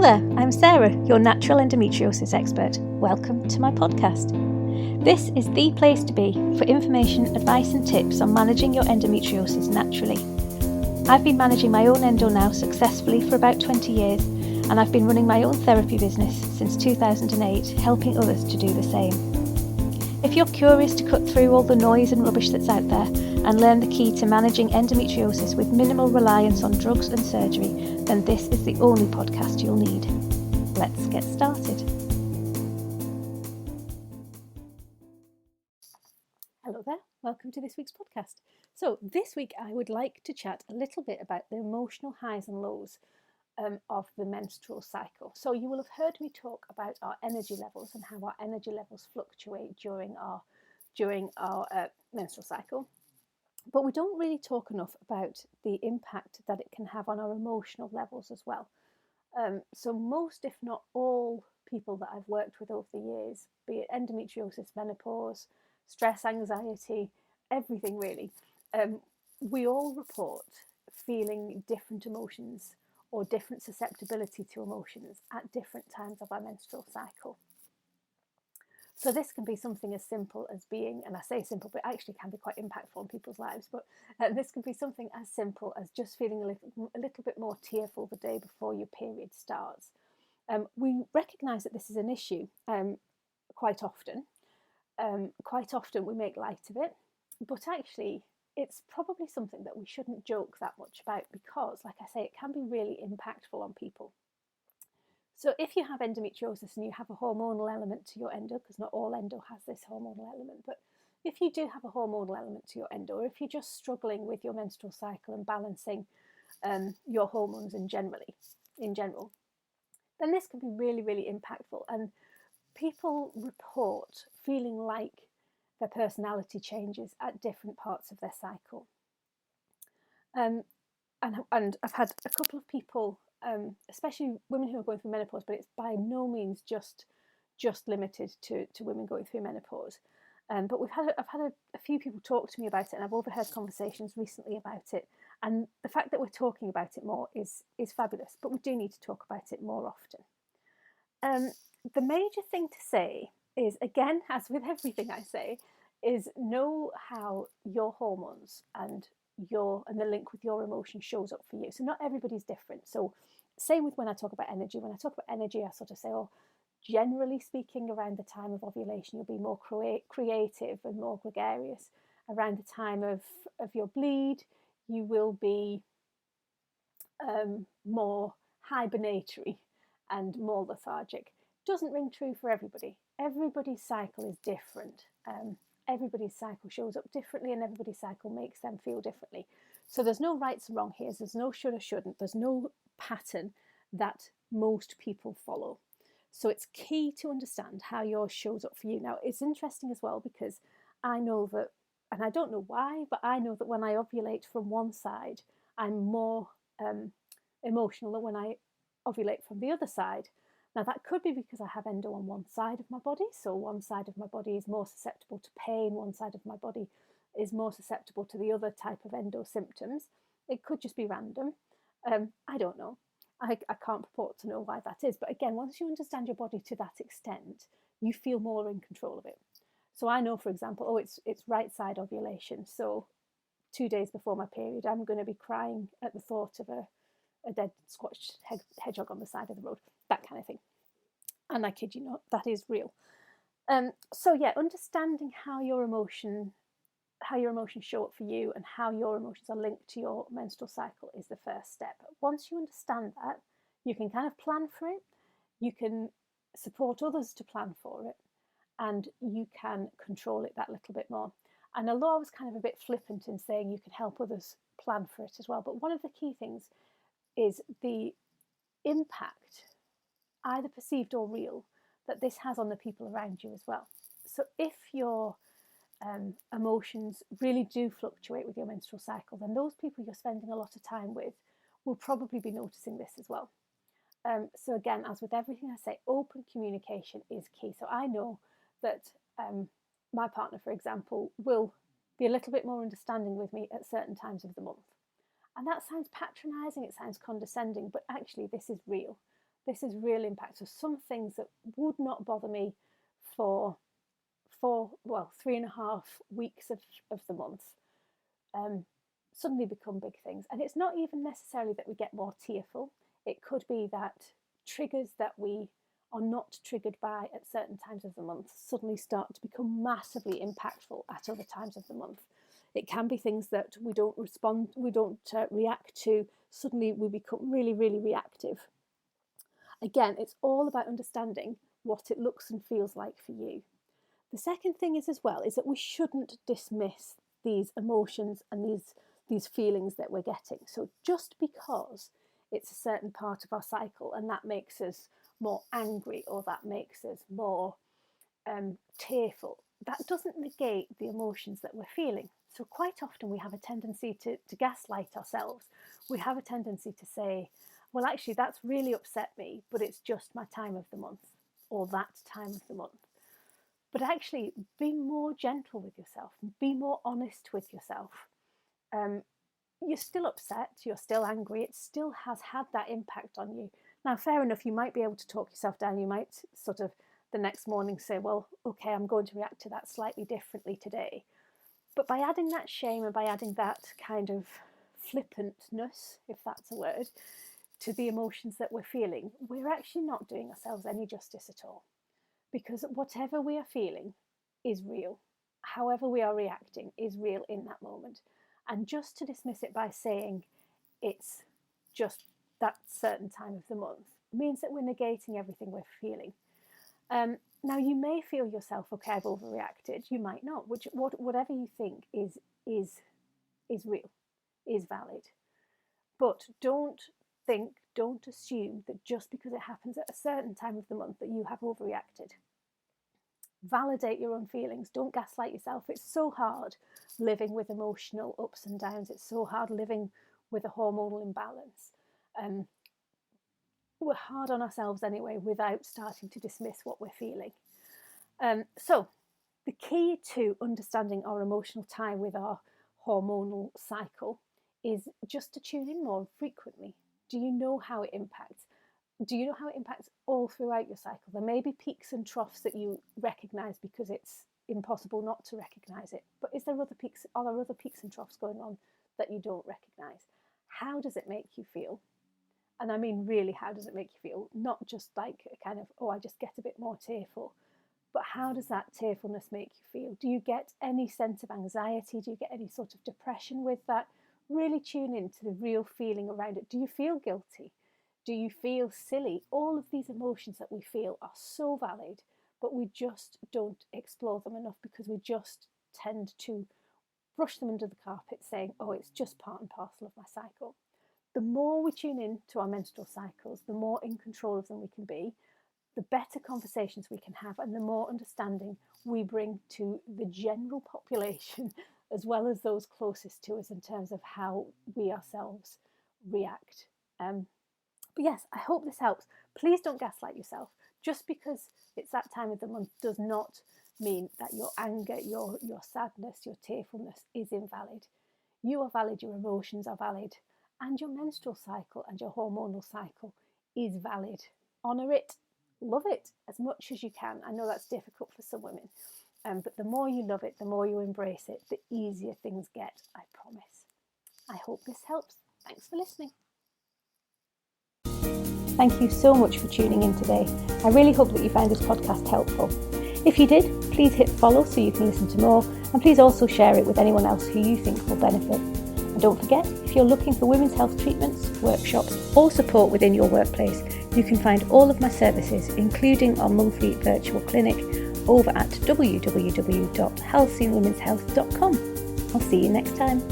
Hello there, I'm Sarah, your natural endometriosis expert. Welcome to my podcast. This is the place to be for information, advice and tips on managing your endometriosis naturally. I've been managing my own endo now successfully for about 20 years, and I've been running my own therapy business since 2008, helping others to do the same. If you're curious to cut through all the noise and rubbish that's out there and learn the key to managing endometriosis with minimal reliance on drugs and surgery, then this is the only podcast you'll need. Let's get started. Hello there, welcome to this week's podcast. So this week I would like to chat a little bit about the emotional highs and lows of the menstrual cycle. So you will have heard me talk about our energy levels and how our energy levels fluctuate during our menstrual cycle. But we don't really talk enough about the impact that it can have on our emotional levels as well. So most, if not all, people that I've worked with over the years, be it endometriosis, menopause, stress, anxiety, everything really, we all report feeling different emotions or different susceptibility to emotions at different times of our menstrual cycle. So this can be something as simple as being, and I say simple, but it actually can be quite impactful on people's lives, but this can be something as simple as just feeling a little bit more tearful the day before your period starts. We recognise that this is an issue quite often. Quite often we make light of it, but actually it's probably something that we shouldn't joke that much about because, like I say, it can be really impactful on people. So if you have endometriosis and you have a hormonal element to your endo, because not all endo has this hormonal element, but if you do have a hormonal element to your endo, or if you're just struggling with your menstrual cycle and balancing your hormones in general, then this can be really, really impactful. And people report feeling like their personality changes at different parts of their cycle. And I've had a couple of people, especially women who are going through menopause, but it's by no means just limited to women going through menopause. But I've had a few people talk to me about it, and I've overheard conversations recently about it. And the fact that we're talking about it more is fabulous, but we do need to talk about it more often. The major thing to say is, again, as with everything I say, is know how your hormones and the link with your emotion shows up for you. So not everybody's different. So same with when I talk about energy. When I talk about energy, I sort of say, generally speaking, around the time of ovulation, you'll be more creative and more gregarious. Around the time of your bleed, you will be more hibernatory and more lethargic. Doesn't ring true for everybody. Everybody's cycle is different. Everybody's cycle shows up differently, and everybody's cycle makes them feel differently. So there's no rights and wrong here. There's no should or shouldn't. There's no pattern that most people follow. So it's key to understand how yours shows up for you. Now, it's interesting as well because I know that, and I don't know why, but I know that when I ovulate from one side, I'm more emotional than when I ovulate from the other side. Now, that could be because I have endo on one side of my body. So one side of my body is more susceptible to pain. One side of my body is more susceptible to the other type of endo symptoms. It could just be random. I don't know. I can't purport to know why that is. But again, once you understand your body to that extent, you feel more in control of it. So I know, for example, it's right side ovulation. So 2 days before my period, I'm going to be crying at the thought of a dead squashed hedgehog on the side of the road, that kind of thing. And I kid you not, that is real. So yeah, understanding how your emotions show up for you and how your emotions are linked to your menstrual cycle is the first step. Once you understand that, you can kind of plan for it, you can support others to plan for it, and you can control it that little bit more. And although I was kind of a bit flippant in saying you can help others plan for it as well, but one of the key things is the impact, either perceived or real, that this has on the people around you as well. So if your emotions really do fluctuate with your menstrual cycle, then those people you're spending a lot of time with will probably be noticing this as well. So again, as with everything I say, open communication is key. So I know that my partner, for example, will be a little bit more understanding with me at certain times of the month. And that sounds patronising, it sounds condescending, but actually this is real. This is real impact. So some things that would not bother me for 3.5 weeks of the month suddenly become big things. And it's not even necessarily that we get more tearful. It could be that triggers that we are not triggered by at certain times of the month suddenly start to become massively impactful at other times of the month. It can be things that we don't react to. Suddenly we become really, really reactive. Again, it's all about understanding what it looks and feels like for you. The second thing is that we shouldn't dismiss these emotions and these feelings that we're getting. So just because it's a certain part of our cycle and that makes us more angry or that makes us more tearful, that doesn't negate the emotions that we're feeling. So quite often we have a tendency to gaslight ourselves. We have a tendency to say, well, actually, that's really upset me, but it's just my time of the month or that time of the month. But actually, be more gentle with yourself, be more honest with yourself. You're still upset, you're still angry, it still has had that impact on you. Now, fair enough, you might be able to talk yourself down. You might sort of the next morning say, well, okay, I'm going to react to that slightly differently today. But by adding that shame and by adding that kind of flippantness, if that's a word, to the emotions that we're feeling, we're actually not doing ourselves any justice at all. Because whatever we are feeling is real. However we are reacting is real in that moment. And just to dismiss it by saying it's just that certain time of the month means that we're negating everything we're feeling. Now, you may feel yourself, okay, I've overreacted. You might not. Whatever you think is real, is valid. But don't assume that just because it happens at a certain time of the month that you have overreacted. Validate your own feelings. Don't gaslight yourself. It's so hard living with emotional ups and downs. It's so hard living with a hormonal imbalance. We're hard on ourselves anyway without starting to dismiss what we're feeling. So the key to understanding our emotional tie with our hormonal cycle is just to tune in more frequently. Do you know how it impacts? Do you know how it impacts all throughout your cycle? There may be peaks and troughs that you recognise because it's impossible not to recognise it. But are there other peaks and troughs going on that you don't recognise? How does it make you feel? And I mean, really, how does it make you feel? Not just like a kind of, I just get a bit more tearful. But how does that tearfulness make you feel? Do you get any sense of anxiety? Do you get any sort of depression with that? Really tune into the real feeling around it. Do you feel guilty? Do you feel silly? All of these emotions that we feel are so valid, but we just don't explore them enough because we just tend to brush them under the carpet saying, it's just part and parcel of my cycle. The more we tune in to our menstrual cycles, the more in control of them we can be, the better conversations we can have, and the more understanding we bring to the general population, as well as those closest to us in terms of how we ourselves react. But yes, I hope this helps. Please don't gaslight yourself. Just because it's that time of the month does not mean that your anger, your sadness, your tearfulness is invalid. You are valid, your emotions are valid, and your menstrual cycle and your hormonal cycle is valid. Honour it, love it as much as you can. I know that's difficult for some women, but the more you love it, the more you embrace it, the easier things get, I promise. I hope this helps. Thanks for listening. Thank you so much for tuning in today. I really hope that you found this podcast helpful. If you did, please hit follow so you can listen to more, and please also share it with anyone else who you think will benefit. And don't forget, if you're looking for women's health treatments, workshops or support within your workplace, you can find all of my services, including our monthly virtual clinic, over at www.healthyandwomenshealth.com. I'll see you next time.